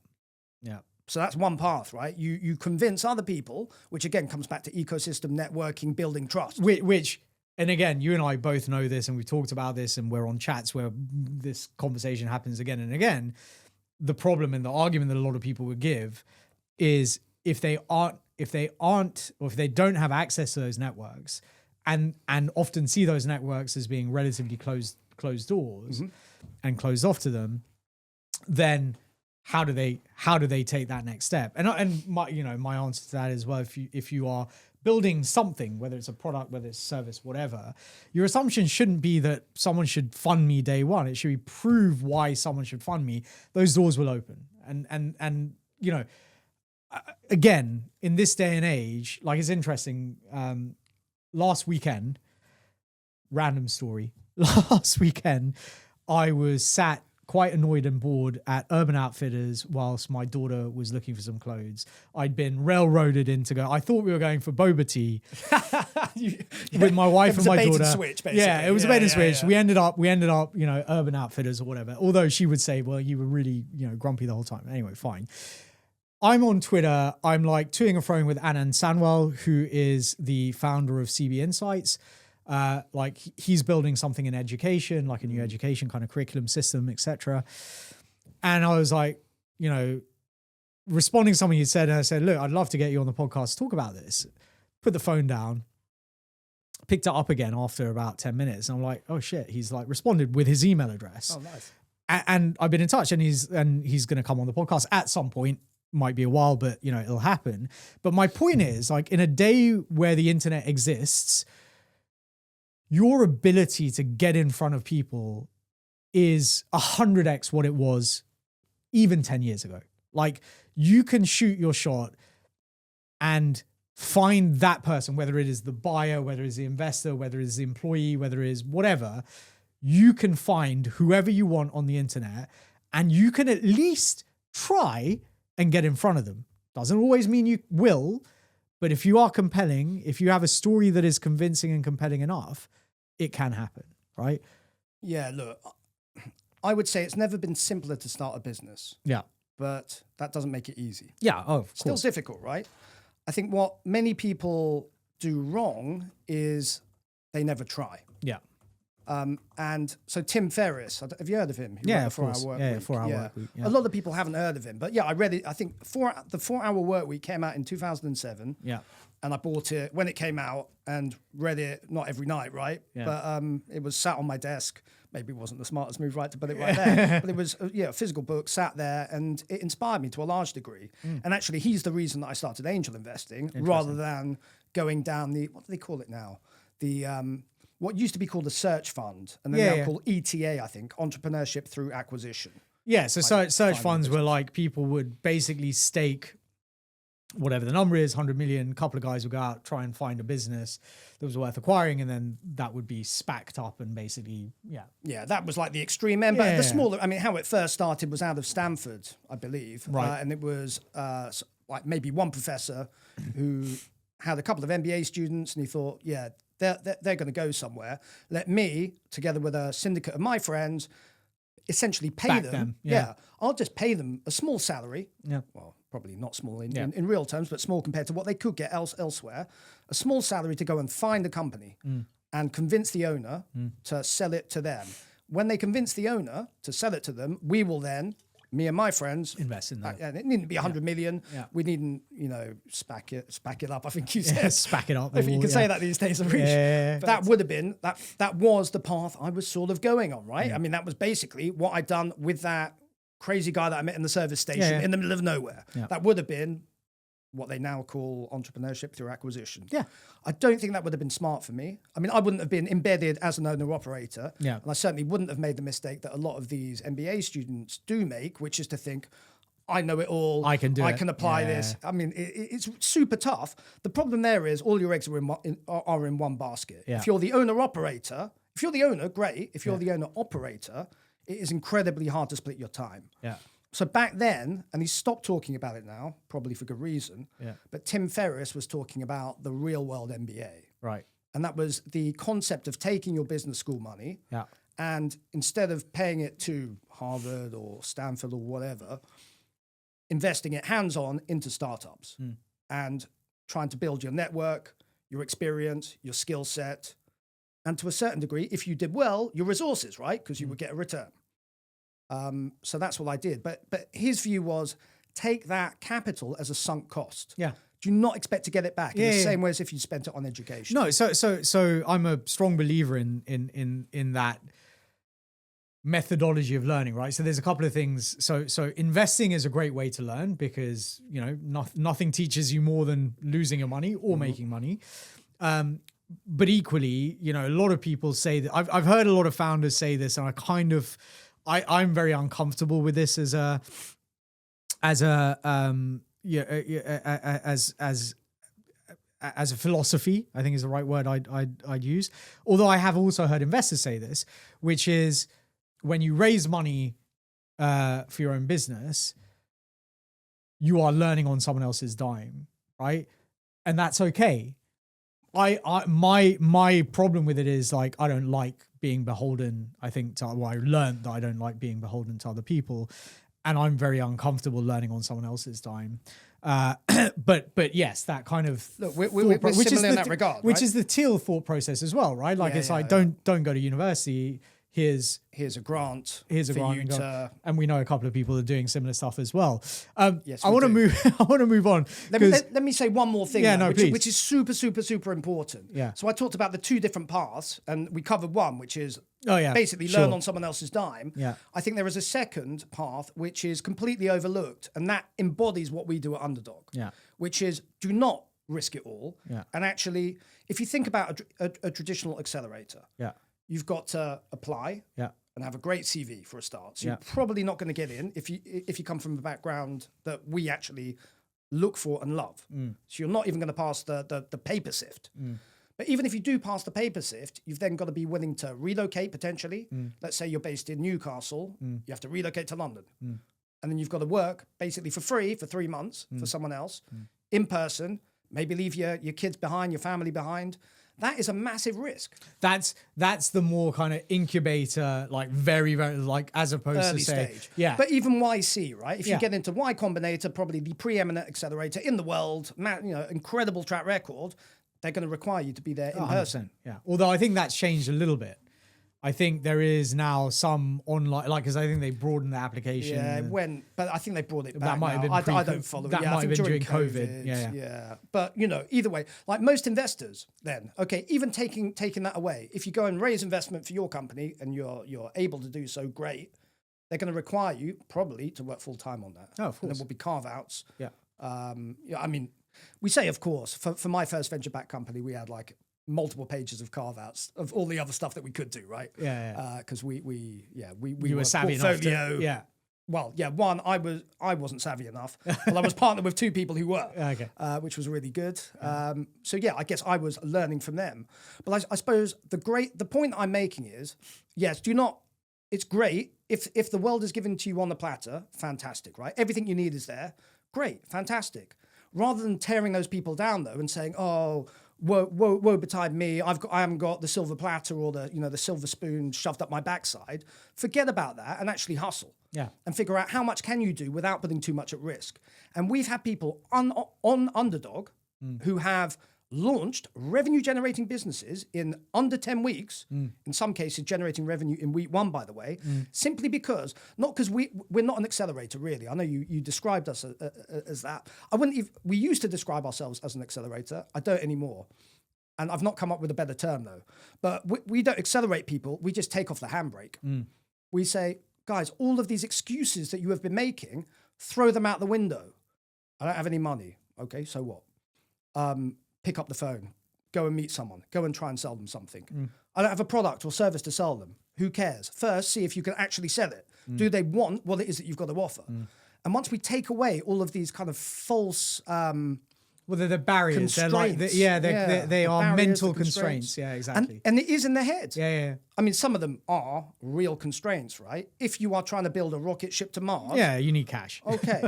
Yeah. So that's one path, right? You convince other people, which again comes back to ecosystem networking, building trust. Which, and again, you and I both know this, and we've talked about this, and we're on chats where this conversation happens again and again. The problem and the argument that a lot of people would give is if they don't have access to those networks and often see those networks as being relatively closed doors and closed off to them, then how do they take that next step? And my answer to that is, well, if you are building something, whether it's a product, whether it's a service, whatever, your assumption shouldn't be that someone should fund me day one. It should be prove why someone should fund me. Those doors will open. And again, in this day and age, like, it's interesting. Last weekend, random story. Last weekend, I was sat quite annoyed and bored at Urban Outfitters whilst my daughter was looking for some clothes. I'd been railroaded I thought we were going for boba tea with my wife and my daughter. Switch, basically. Yeah, it was a bait and switch. Yeah. We ended up, Urban Outfitters or whatever. Although she would say, well, you were really, grumpy the whole time. Anyway, fine. I'm on Twitter. I'm like toing and froing with Anand Sanwal, who is the founder of CB Insights. Like, he's building something in education, like a new education kind of curriculum system, etc. And I was like, responding to something he said, and I said, look, I'd love to get you on the podcast to talk about this. Put the phone down, picked it up again after about 10 minutes. And I'm like, oh shit, he's like responded with his email address. Oh, nice. And I've been in touch, and he's going to come on the podcast at some point. Might be a while, but it'll happen. But my point is, like, in a day where the internet exists, your ability to get in front of people is 100x what it was even 10 years ago. Like, you can shoot your shot and find that person, whether it is the buyer, whether it's the investor, whether it's the employee, whether it is whatever. You can find whoever you want on the internet, and you can at least try and get in front of them. Doesn't always mean you will, but if you are compelling, if you have a story that is convincing and compelling enough, it can happen, right? Yeah, look, I would say it's never been simpler to start a business. Yeah. But that doesn't make it easy. Yeah, of course. Still difficult, right? I think what many people do wrong is they never try. Yeah. And so Tim Ferriss, have you heard of him? Yeah, of course. 4 Hour Work Week. Yeah. A lot of people haven't heard of him, but I read it. I think the 4 Hour Work Week came out in 2007. Yeah. And I bought it when it came out and read it, not every night, right? Yeah. But it was sat on my desk. Maybe it wasn't the smartest move, right, to put it right there. But it was, a physical book sat there, and it inspired me to a large degree. And actually, he's the reason that I started angel investing rather than going down what do they call it now? What used to be called a search fund, and then now called ETA, I think, Entrepreneurship Through Acquisition. Yeah, so search funds were like, people would basically stake whatever the number is, 100 million, a couple of guys would go out, try and find a business that was worth acquiring, and then that would be spacked up and basically, Yeah, that was like the extreme end. But the smaller, how it first started was out of Stanford, I believe. Right. And it was like maybe one professor who had a couple of MBA students, and he thought, yeah, they're going to go somewhere. Let me, together with a syndicate of my friends, essentially pay Back them. them, yeah. I'll just pay them a small salary. Yeah. Well, probably not small in real terms, but small compared to what they could get elsewhere. A small salary to go and find a company and convince the owner to sell it to them. When they convince the owner to sell it to them, we will then, me and my friends, invest in that. And it needn't be 100 million. Yeah. We needn't, spack it up. I think you said. Spack it up. I think you can say that these days, Aarish. Yeah. But that would have been, that was the path I was sort of going on, right? Yeah. I mean, that was basically what I'd done with that crazy guy that I met in the service station in the middle of nowhere. Yeah. That would have been what they now call entrepreneurship through acquisition. Yeah. I don't think that would have been smart for me. I mean, I wouldn't have been embedded as an owner-operator. Yeah. And I certainly wouldn't have made the mistake that a lot of these MBA students do make, which is to think, I know it all. I can do it. I can apply this. I mean, it's super tough. The problem there is all your eggs are in one basket. Yeah. If you're the owner-operator, if you're the owner, great. If you're the owner-operator, it is incredibly hard to split your time. Yeah. So back then, and he stopped talking about it now, probably for good reason, but Tim Ferriss was talking about the real world MBA. Right. And that was the concept of taking your business school money and instead of paying it to Harvard or Stanford or whatever, investing it hands-on into startups and trying to build your network, your experience, your skill set, and to a certain degree, if you did well, your resources, right? Because you would get a return. So that's what I did. But his view was take that capital as a sunk cost. Yeah. Do not expect to get it back in the same way as if you spent it on education. No, so I'm a strong believer in that methodology of learning, right? So there's a couple of things. So investing is a great way to learn because, nothing teaches you more than losing your money or making money. But equally, a lot of people say that I've heard a lot of founders say this, and I'm very uncomfortable with this as a philosophy, I think is the right word I'd use. Although I have also heard investors say this, which is when you raise money for your own business, you are learning on someone else's dime, right? And that's okay. My problem with it is I don't like being beholden. I learned that I don't like being beholden to other people, and I'm very uncomfortable learning on someone else's dime. But yes, that kind of look, we're similar in that regard, which right? is the Teal thought process as well, right? Don't go to university. Here's a grant. And we know a couple of people are doing similar stuff as well. Yes, I want to move on. Let me say one more thing, please. which is super, super, super important. Yeah. So I talked about the two different paths, and we covered one, which is basically learn on someone else's dime. Yeah. I think there is a second path, which is completely overlooked, and that embodies what we do at Underdog. Yeah. Which is do not risk it all. Yeah. And actually, if you think about a traditional accelerator, you've got to apply and have a great CV for a start. So you're probably not going to get in if you come from a background that we actually look for and love. So you're not even going to pass the paper sift. But even if you do pass the paper sift, you've then got to be willing to relocate potentially. Let's say you're based in Newcastle, you have to relocate to London. And then you've got to work basically for free for 3 months for someone else in person, maybe leave your kids behind, your family behind. That is a massive risk. That's the more kind of incubator, very, very as opposed early to say, stage. Yeah. But even YC, right? If you get into Y Combinator, probably the preeminent accelerator in the world, incredible track record, they're going to require you to be there in person. Yeah. Although I think that's changed a little bit. I think there is now some online, because I think they broadened the application. Yeah, but I think they brought it back. That might have been I don't follow it. That might have been during COVID. Yeah. But either way, like most investors, then even taking that away, if you go and raise investment for your company and you're able to do so, great. They're going to require you probably to work full time on that. Oh, of course. And there will be carve outs. Yeah. I mean, we say of course. For my first venture back company, we had multiple pages of carve-outs of all the other stuff that we could do, right? Yeah. Because we were savvy enough to, Well, one, I wasn't savvy enough, but I was partnered with two people who were, which was really good. So I guess I was learning from them. But I suppose the point I'm making is, yes, it's great if the world is given to you on the platter, fantastic, right? Everything you need is there, great, fantastic. rather than tearing those people down though and saying, oh, woe betide me, I haven't got the silver platter or the silver spoon shoved up my backside. Forget about that and actually hustle. Yeah. And figure out how much can you do without putting too much at risk. And we've had people on Underdog who have launched revenue-generating businesses in under 10 weeks, in some cases generating revenue in week 1, by the way, simply because, not because we're not an accelerator, really. I know you described us as that. We used to describe ourselves as an accelerator. I don't anymore. And I've not come up with a better term, though. But we don't accelerate people. We just take off the handbrake. We say, guys, all of these excuses that you have been making, throw them out the window. I don't have any money. Okay, so what? Pick up the phone, go and meet someone, go and try and sell them something. I don't have a product or service to sell them. Who cares? First, see if you can actually sell it. Do they want what it is that you've got to offer? And once we take away all of these kind of false well, they're the barriers. They're like, constraints. they are barriers, mental the constraints. Yeah, exactly. And it is in the head. Yeah. I mean, some of them are real constraints, right? If you are trying to build a rocket ship to Mars. Yeah, you need cash. Okay.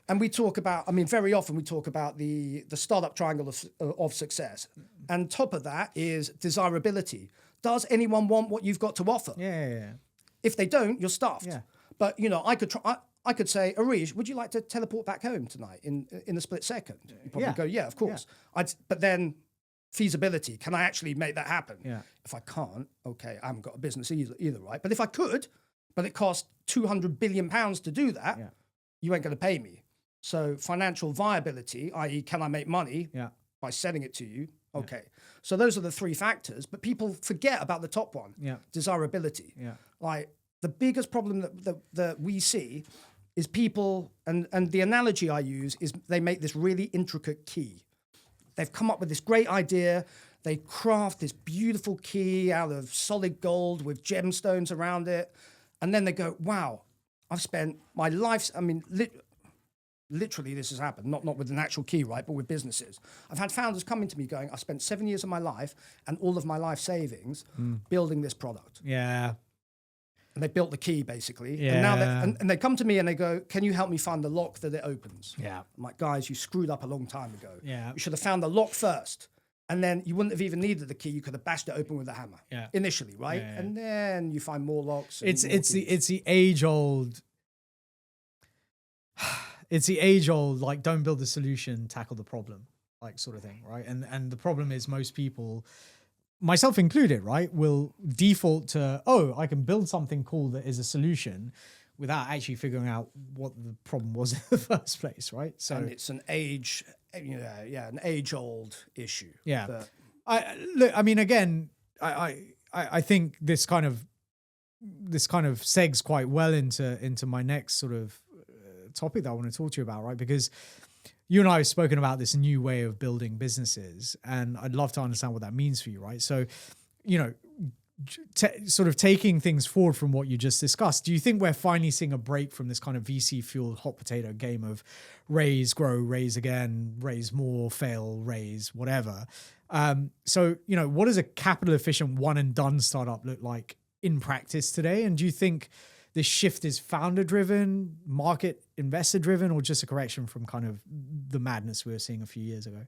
And we talk about, I mean, very often we talk about the startup triangle of success. And top of that is desirability. Does anyone want what you've got to offer? Yeah. If they don't, you're stuffed. Yeah. But, I could say, Aarish, would you like to teleport back home tonight in a split second? You probably go, yeah, of course. Yeah. But then feasibility, can I actually make that happen? Yeah. If I can't, okay, I haven't got a business either, right? But if I could, but it cost £200 billion to do that, you ain't going to pay me. So financial viability, i.e. can I make money by selling it to you? Okay. So those are the 3 factors, but people forget about the top one, desirability. Yeah. Like the biggest problem that we see is people, and the analogy I use is they make this really intricate key. They've come up with this great idea. They craft this beautiful key out of solid gold with gemstones around it. And then they go, wow, I've spent my life, I mean, literally this has happened, not with an actual key, right, but with businesses. I've had founders coming to me going, I spent 7 years of my life and all of my life savings building this product. Yeah. And they built the key, basically. Yeah. And now they come to me and they go, can you help me find the lock that it opens? Yeah. I'm like, guys, you screwed up a long time ago. Yeah. You should have found the lock first. And then you wouldn't have even needed the key. You could have bashed it open with a hammer initially, right? Yeah. And then you find more locks. And It's the age old. It's the age old, like, don't build the solution, tackle the problem, like, sort of thing, right? And the problem is most people, myself included, right, will default to, oh, I can build something cool that is a solution without actually figuring out what the problem was in the first place, right? So and it's an an age-old issue. Yeah. But I mean, again, I think this kind of segs quite well into my next sort of topic that I want to talk to you about, right? Because you and I have spoken about this new way of building businesses, and I'd love to understand what that means for you, right? So, sort of taking things forward from what you just discussed, do you think we're finally seeing a break from this kind of VC-fueled hot potato game of raise, grow, raise again, raise more, fail, raise, whatever? So, what does a capital-efficient one-and-done startup look like in practice today? And do you think this shift is founder-driven, market investor-driven, or just a correction from kind of the madness we were seeing a few years ago?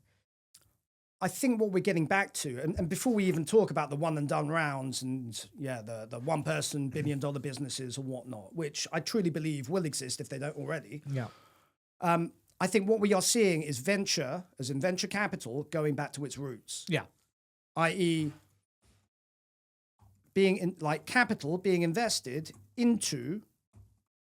I think what we're getting back to, and before we even talk about the one and done rounds and the one person $1 billion businesses or whatnot, which I truly believe will exist if they don't already. Yeah. I think what we are seeing is venture, as in venture capital, going back to its roots. Yeah. I.e., capital being invested into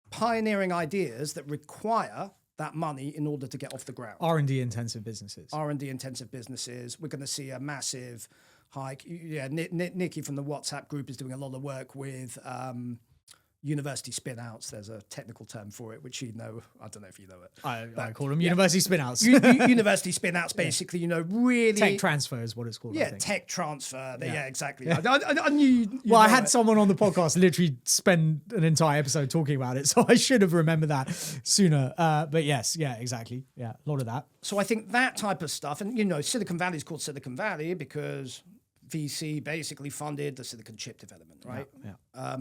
pioneering ideas that require that money in order to get off the ground. R&D intensive businesses. R&D intensive businesses. We're going to see a massive hike. Yeah, Nikki from the WhatsApp group is doing a lot of work with university spin-outs. There's a technical term for it, which you know. I don't know if you know it. I call them university spin-outs. University spin-outs, basically, really... Tech transfer is what it's called, Yeah, tech transfer. Yeah, exactly. I knew... Well, I had someone on the podcast literally spend an entire episode talking about it, so I should have remembered that sooner. But yes, yeah, exactly. Yeah, a lot of that. So I think that type of stuff, and, Silicon Valley is called Silicon Valley because VC basically funded the silicon chip development, right? Yeah.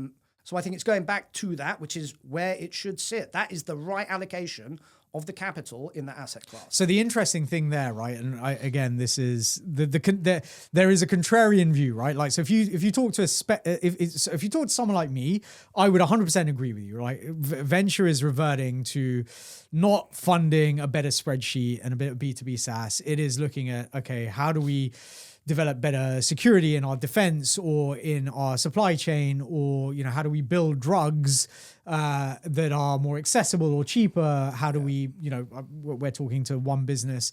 So I think it's going back to that, which is where it should sit. That is the right allocation of the capital in the asset class. So the interesting thing there, right? And again, this is there is a contrarian view, right? Like, so if you talk to if you talk to someone like me, I would 100% agree with you, right? Venture is reverting to not funding a better spreadsheet and a bit of B2B SaaS. It is looking at, okay, how do we develop better security in our defense or in our supply chain, or, you know, how do we build drugs that are more accessible or cheaper? How do we, you know, we're talking to one business,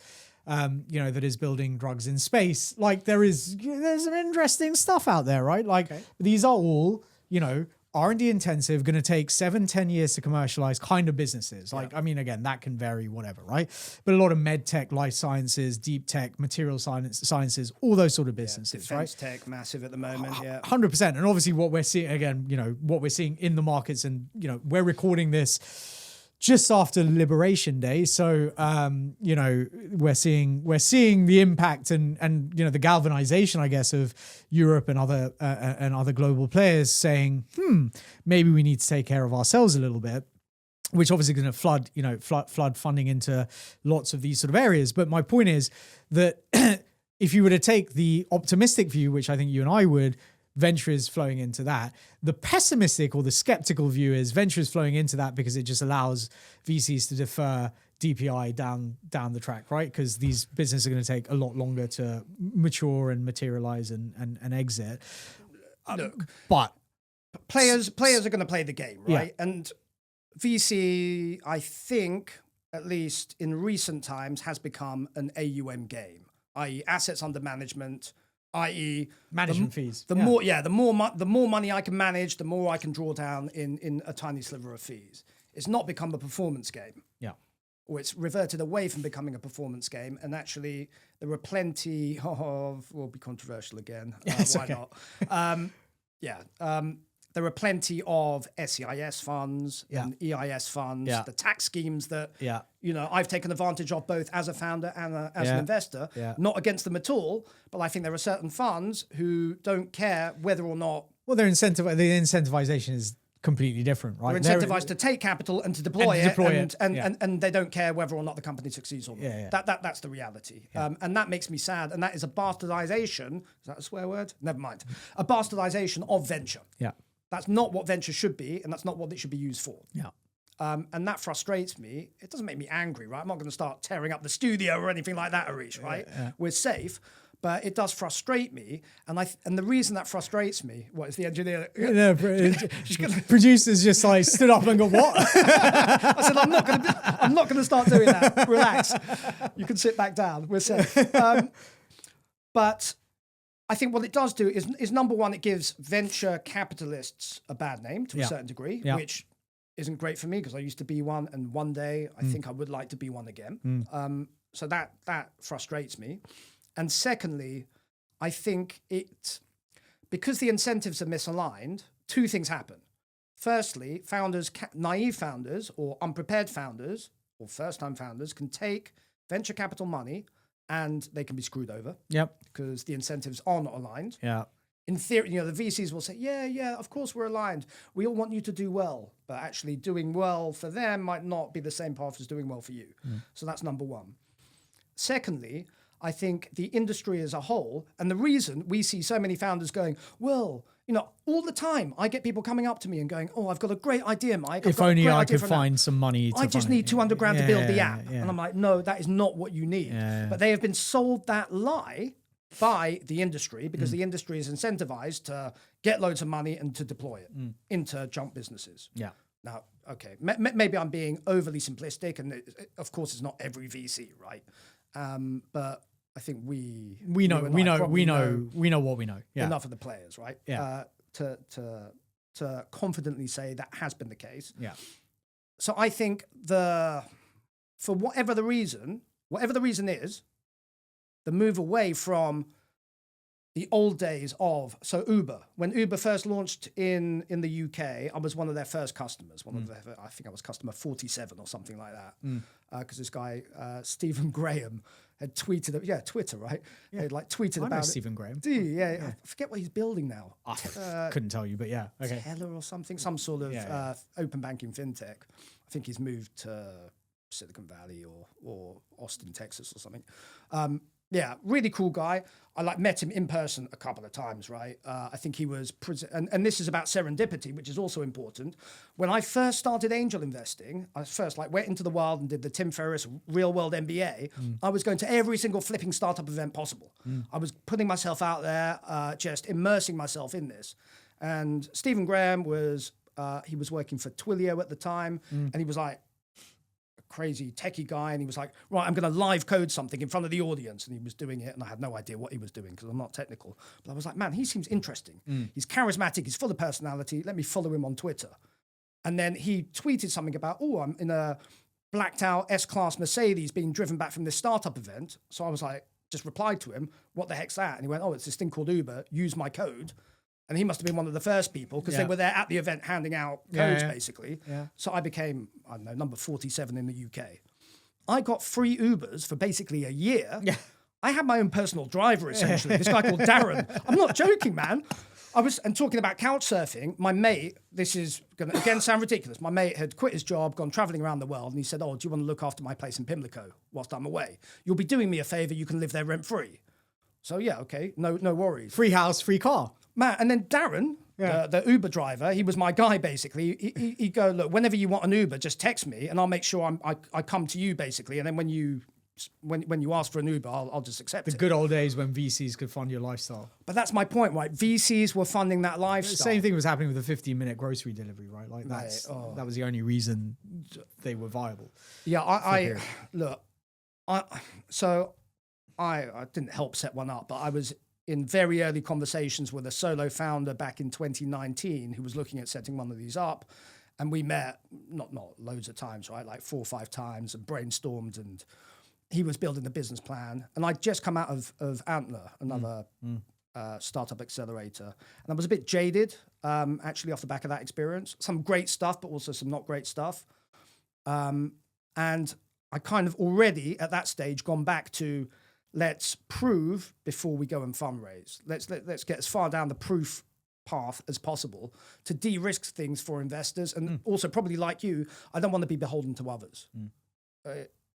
you know, that is building drugs in space. Like there's some interesting stuff out there, right? Like these are all, you know, R&D intensive, going to take 7-10 years to commercialize kind of businesses. Like, I mean, again, that can vary, whatever, right? But a lot of med tech, life sciences, deep tech, material sciences, all those sort of businesses, defense right? tech, massive at the moment, 100%. And obviously what we're seeing, again, you know, what we're seeing in the markets, and, you know, we're recording this just after Liberation Day. So, you know, we're seeing the impact and, you know, the galvanization, I guess, of Europe and other global players saying, maybe we need to take care of ourselves a little bit, which obviously going to flood funding into lots of these sort of areas. But my point is that if you were to take the optimistic view, which I think you and I would, venture is flowing into that. The pessimistic or the skeptical view is venture is flowing into that because it just allows VCs to defer DPI down the track, right? Because these businesses are going to take a lot longer to mature and materialize and exit. Look, but players are going to play the game, right? Yeah. And VC, I think, at least in recent times, has become an AUM game, i.e. assets under management, i.e. management fees. The more money I can manage, the more I can draw down in a tiny sliver of fees. It's not become a performance game. Yeah. Or it's reverted away from becoming a performance game. And actually, there are plenty of, we'll be controversial again. Why not? There are plenty of SEIS funds and EIS funds, the tax schemes that, you know, I've taken advantage of both as a founder and as an investor, not against them at all. But I think there are certain funds who don't care whether or not. Well, the incentivization is completely different, right? They're incentivized to take capital and to deploy it, and they don't care whether or not the company succeeds or not. That's the reality. And that makes me sad. And that is a bastardization. Is that a swear word? Never mind. A bastardization of venture. Yeah. That's not what venture should be, and that's not what it should be used for. Yeah. And that frustrates me. It doesn't make me angry, right? I'm not going to start tearing up the studio or anything like that, Aarish, right? We're safe. But it does frustrate me, and the reason that frustrates me, what is the engineer? Producers just like stood up and go, "What?" I said, "I'm not going to start doing that. Relax. You can sit back down. We're safe." But I think what it does do is number one, it gives venture capitalists a bad name to a certain degree, which isn't great for me because I used to be one, and one day I think I would like to be one again. So that frustrates me. And secondly, I think because the incentives are misaligned, two things happen. Firstly, naive founders or unprepared founders or first-time founders can take venture capital money and they can be screwed over. Yep. Because the incentives are not aligned. Yeah. In theory, you know, the VCs will say, yeah, of course we're aligned. We all want you to do well. But actually doing well for them might not be the same path as doing well for you. So that's number one. Secondly, I think the industry as a whole, and the reason we see so many founders going, well, you know, all the time I get people coming up to me and going, oh, I've got a great idea, Mike. If only I could find some money. I just need 200 grand to build the app. And I'm like, no, that is not what you need. But they have been sold that lie by the industry because the industry is incentivized to get loads of money and to deploy it into junk businesses. Yeah. Now, okay, maybe I'm being overly simplistic, and of course it's not every VC, right? But I think we know what we know. Yeah. Enough of the players, right? Yeah. To confidently say that has been the case. Yeah. So I think for whatever the reason is, the move away from the old days of Uber. When Uber first launched in the UK, I was one of their first customers. I think I was customer 47 or something like that. Because this guy, Stephen Graham, had tweeted, Twitter, right? Yeah. He'd like tweeted about it. Stephen Graham. Do you? Yeah. I forget what he's building now. Couldn't tell you, but yeah. Okay. Teller or something, some sort of open banking fintech. I think he's moved to Silicon Valley or Austin, Texas or something. Yeah, really cool guy. I met him in person a couple of times, right? I think he was, and this is about serendipity, which is also important. When I first started angel investing, I first went into the wild and did the Tim Ferriss real world MBA. I was going to every single flipping startup event possible. I was putting myself out there, just immersing myself in this. And Stephen Graham was, he was working for Twilio at the time, and he was like, crazy techie guy, and he was like, right, I'm going to live code something in front of the audience, and he was doing it, and I had no idea what he was doing because I'm not technical, but I was like, man, he seems interesting. He's charismatic, he's full of personality, let me follow him on Twitter. And then he tweeted something about, oh, I'm in a blacked out S-Class Mercedes being driven back from this startup event. So I was like, just replied to him, what the heck's that? And he went, oh, it's this thing called Uber, use my code. And he must have been one of the first people because they were there at the event handing out codes, basically. Yeah. So I became, I don't know, number 47 in the UK. I got free Ubers for basically a year. Yeah. I had my own personal driver, essentially, this guy called Darren. I'm not joking, man. And talking about couch surfing, my mate, this is going to, again, sound ridiculous. My mate had quit his job, gone traveling around the world, and he said, oh, do you want to look after my place in Pimlico whilst I'm away? You'll be doing me a favor, you can live there rent-free. So yeah, okay, no worries. Free house, free car. Man, and then Darren, the Uber driver, he was my guy, basically. He'd go, look, whenever you want an Uber, just text me, and I'll make sure I come to you, basically. And then when you ask for an Uber, I'll just accept it. The good old days when VCs could fund your lifestyle. But that's my point, right? VCs were funding that lifestyle. The same thing was happening with the 15-minute grocery delivery, right? Like that was the only reason they were viable. Yeah, I didn't help set one up, but I was in very early conversations with a solo founder back in 2019 who was looking at setting one of these up. And we met, not loads of times, right? Like 4 or 5 times, and brainstormed, and he was building the business plan. And I'd just come out of Antler, another startup accelerator. And I was a bit jaded, actually, off the back of that experience. Some great stuff, but also some not great stuff. And I kind of already, at that stage, gone back to, let's prove before we go and fundraise. Let's get as far down the proof path as possible to de-risk things for investors. And also, probably like you, I don't want to be beholden to others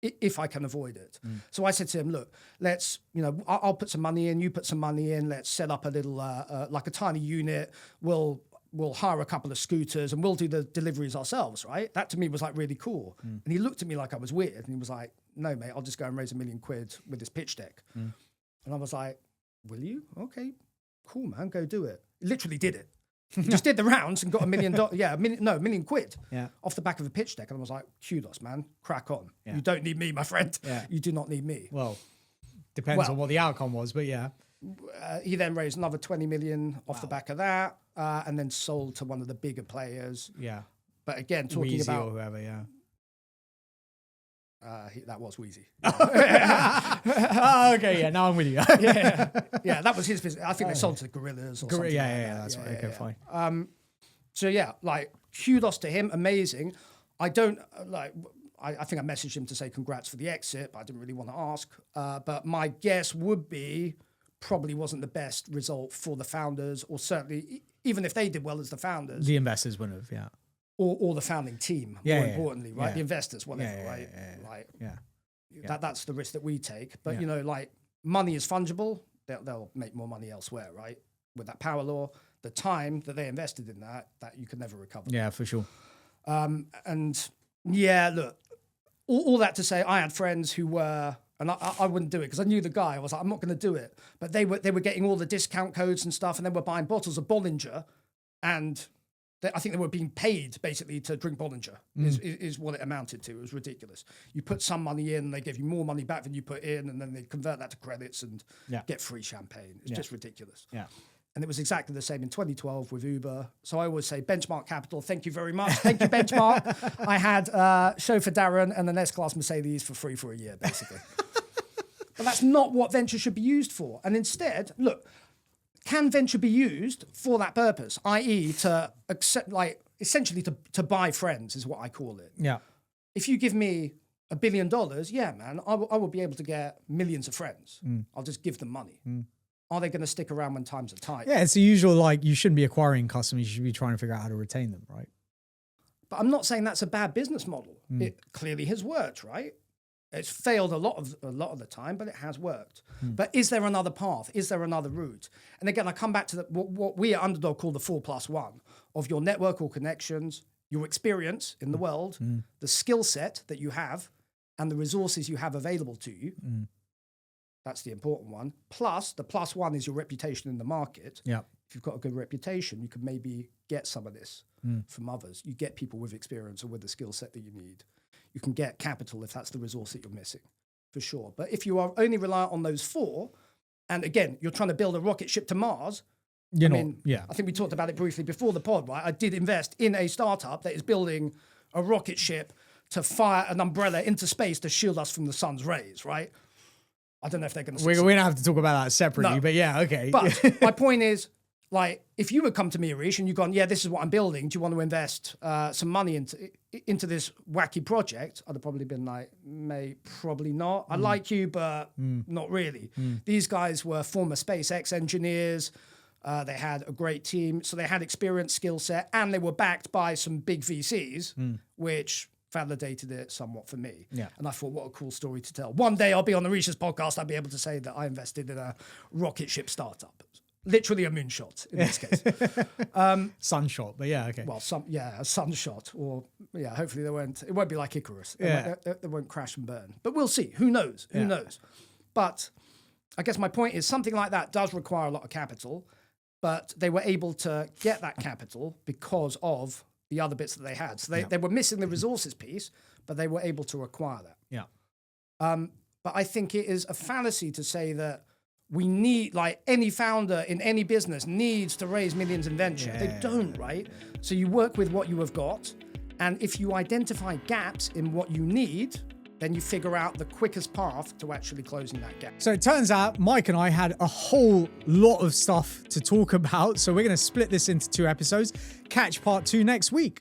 if I can avoid it. So I said to him, look, let's, I'll put some money in, you put some money in, let's set up a little, like a tiny unit. We'll hire a couple of scooters and we'll do the deliveries ourselves, right? That to me was like really cool. And he looked at me like I was weird, and he was like, no, mate, I'll just go and raise £1 million with this pitch deck. And I was like, will you? Okay, cool, man, go do it. He literally did it. He just did the rounds and got $1 million, £1 million off the back of a pitch deck. And I was like, kudos, man, crack on. Yeah. You don't need me, my friend. Yeah. You do not need me. Well, depends on what the outcome was, but yeah. He then raised another 20 million off the back of that, and then sold to one of the bigger players. Yeah. But again, talking Wheezy about or whoever, yeah. That was Wheezy. Oh, okay, yeah, now I'm with you. Yeah, that was his business. I think they sold to the Gorillas or something. Yeah, that's right. Okay, fine. So yeah, like kudos to him, amazing. I don't I think I messaged him to say congrats for the exit, but I didn't really want to ask. But my guess would be probably wasn't the best result for the founders, or certainly even if they did well as the founders. The investors wouldn't have, yeah. Or the founding team, more importantly, right? Yeah. The investors, whatever, right? That's the risk that we take. But, money is fungible. They'll make more money elsewhere, right? With that power law, the time that they invested in that you can never recover. Yeah, for sure. And yeah, look, all that to say, I had friends who were, and I wouldn't do it because I knew the guy. I was like, I'm not going to do it. But they were getting all the discount codes and stuff, and they were buying bottles of Bollinger, and I think they were being paid basically to drink Bollinger is what it amounted to. It was ridiculous. You put some money in, they give you more money back than you put in, and then they convert that to credits and get free champagne. It's just ridiculous. Yeah. And it was exactly the same in 2012 with Uber. So I always say, Benchmark Capital, thank you very much. Thank you, Benchmark. I had chauffeur Darren and an S-Class Mercedes for free for a year, basically. But that's not what venture should be used for. And instead, look, can venture be used for that purpose, i.e. to accept, essentially to buy friends is what I call it. Yeah. If you give me $1 billion, yeah, man, I will be able to get millions of friends. I'll just give them money. Are they going to stick around when times are tight? Yeah, it's the usual, you shouldn't be acquiring customers. You should be trying to figure out how to retain them, right? But I'm not saying that's a bad business model. It clearly has worked, right? It's failed a lot of the time, but it has worked. But is there another path? Is there another route? And again, I come back to what we at Underdog call the 4+1 of your network or connections, your experience in the world, the skill set that you have, and the resources you have available to you. That's the important one. Plus, the +1 is your reputation in the market. Yeah. If you've got a good reputation, you could maybe get some of this from others. You get people with experience or with the skill set that you need. You can get capital if that's the resource that you're missing, for sure. But if you are only reliant on those 4, and again, you're trying to build a rocket ship to Mars, I think we talked about it briefly before the pod, right? I did invest in a startup that is building a rocket ship to fire an umbrella into space to shield us from the sun's rays, right? I don't know if they're going to succeed. We're going to have to talk about that separately, but yeah, okay. But my point is, like, if you would come to me, Aarish, and you've gone, yeah, this is what I'm building, do you want to invest some money into this wacky project? I'd have probably been like, probably not. I like you, but not really. These guys were former SpaceX engineers. They had a great team. So they had experience, skill set, and they were backed by some big VCs, which validated it somewhat for me. Yeah. And I thought, what a cool story to tell. One day I'll be on Aarish's podcast. I'll be able to say that I invested in a rocket ship startup. Literally a moonshot in this case. Sunshot, but yeah, okay. Well, a sunshot, or hopefully it won't be like Icarus. They won't crash and burn. But we'll see. Who knows? Who knows? But I guess my point is something like that does require a lot of capital, but they were able to get that capital because of the other bits that they had. So they were missing the resources piece, but they were able to acquire that. Yeah. But I think it is a fallacy to say that we need, like, any founder in any business needs to raise millions in venture. They don't, right? So you work with what you have got. And if you identify gaps in what you need, then you figure out the quickest path to actually closing that gap. So it turns out Mike and I had a whole lot of stuff to talk about. So we're going to split this into 2 episodes. Catch part 2 next week.